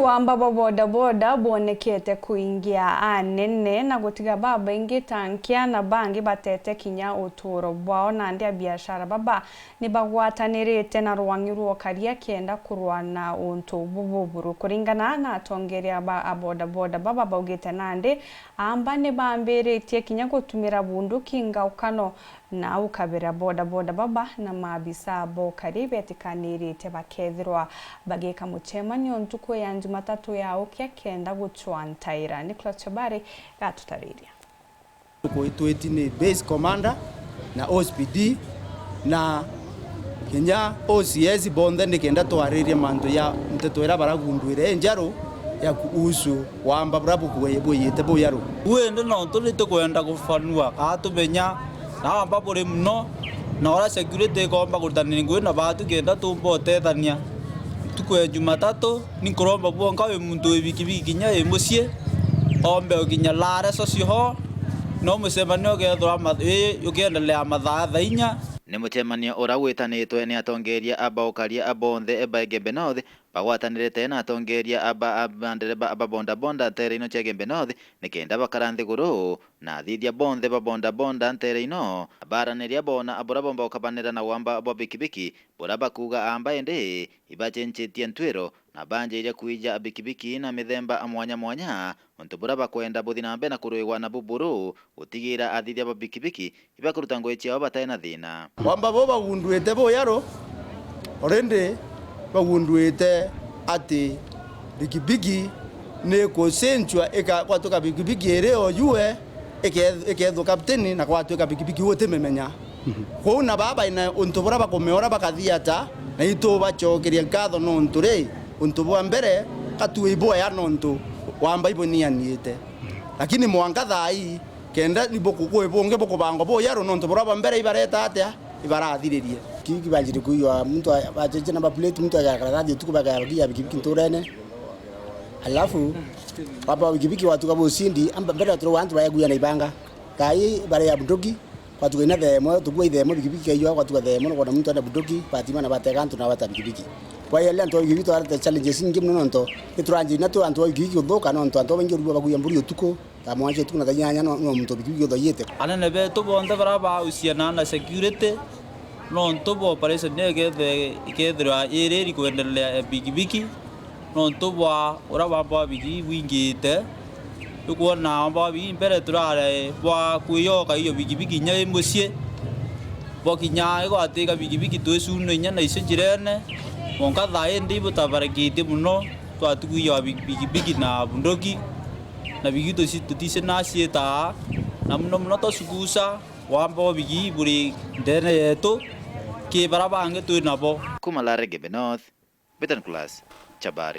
wamba boda bonekete kuingia anene na gutiga baba ingi tankia na bangi batete kinya uturo bwao na ndia biashara baba ni bagwatanirite na rwangi ruo karia kenda kurwana untu buburu kuringana na atongeria aboda baba baugite nande amba ne bamberetie kinya gutumira bunduki ngaukano na ukabira boda baba na mabisa bo karibe atikanirite bakethirwa bageka muchemani ontuko ya Jumatatu yao kia kenda guchwantaira. Nicholas Chabari gatutariria. Tuko ni base commander na OSPD na Kenya OCS bonde nikenda twariria mandu ya mtetwera baragundwire njaro ya kuhusu wamba brabu kuyete boyaro wende no tulite kwenda kufanua atumenya na wamba buri muno na ora security komba kurutani ngwe na batu kenda tumbotethania tukwe Jumatatu ninkuromba bonka we muntu ebikibiki kinya emusie ombe okinya lare socio ho no musemanio gethwa ukiendelea mathaa thainya ni muchemanio uragwitanitwe ni atongeria abaukaria abonthe Gembe North bagwatanirite na atongeria abandereba bonda tereno cha Gembe North nikenda bakaranthi guru na thithia bonthe bonda tereno baraniria bona abura bomba ukabanira na wamba bikibiki bora bakuga amba ende ibachenchetie ntwiro na banje iria kuija bikibiki na mithemba mwanya ontubura bakwenda buthina mbe na kuruigwa na buburu utigira athithia bikibiki ibakuruta ngwechi abo batena thina wamba bo bagundwite boyaro orende bagundwite ati bikibiki ne ko senchwa eka kwatoka bikibiki ereo yue ekedho kapteni na kwatoka bikibiki wote memenya ko na baba ina ontubura bakomeora bakathiata na ito bachokeria nkatho no nture ontubwa mbere katuwe boya nonto wamba ibonianiete lakini mwanga thai kenda nibokuko bonge bokubango boyaro nonto buraba mbere ibareta atia ibarathiririe kiki banjiri kuyo mtu ajeje namba plate mtu akakaradi tukubaga bikibiki nturene alafu baba bikibiki watu kabo sindi amba mbere atro wantu bayaguya na ibanga kai bare ya bundoki watu ina themo tukua ithemo bikibiki kayo watu themo no mtu ana bundoki patima na bategantu na bata bikibiki kwa hiyo leo bikibiki arte challenges ngi mno nonto itranji na to anto bikibiki uthoka nonto anto bangi ruba baguya mburi utuko kamwanje tukuna tanyanya no mtu bikibiki uthoyete anene be to bonde baraba usiana na security no nto bo operation ne gethira ireri kuendelea bikibiki no nto bwa ora baba bigi wingite ukuona amba bi mbere turare bwa kuyoka iyo bikibiki nya musie bokinya ego ateka bikibiki twesuno nya na isenjirene monka thae ndibo tabarakite muno twatukuyo bikibiki na bundoki na bigito tutise na sieta na muno to sukusa wamba bigi buri ndene yeto ke barabange tu nabo kumalare Gembe North Betan Class Chabari.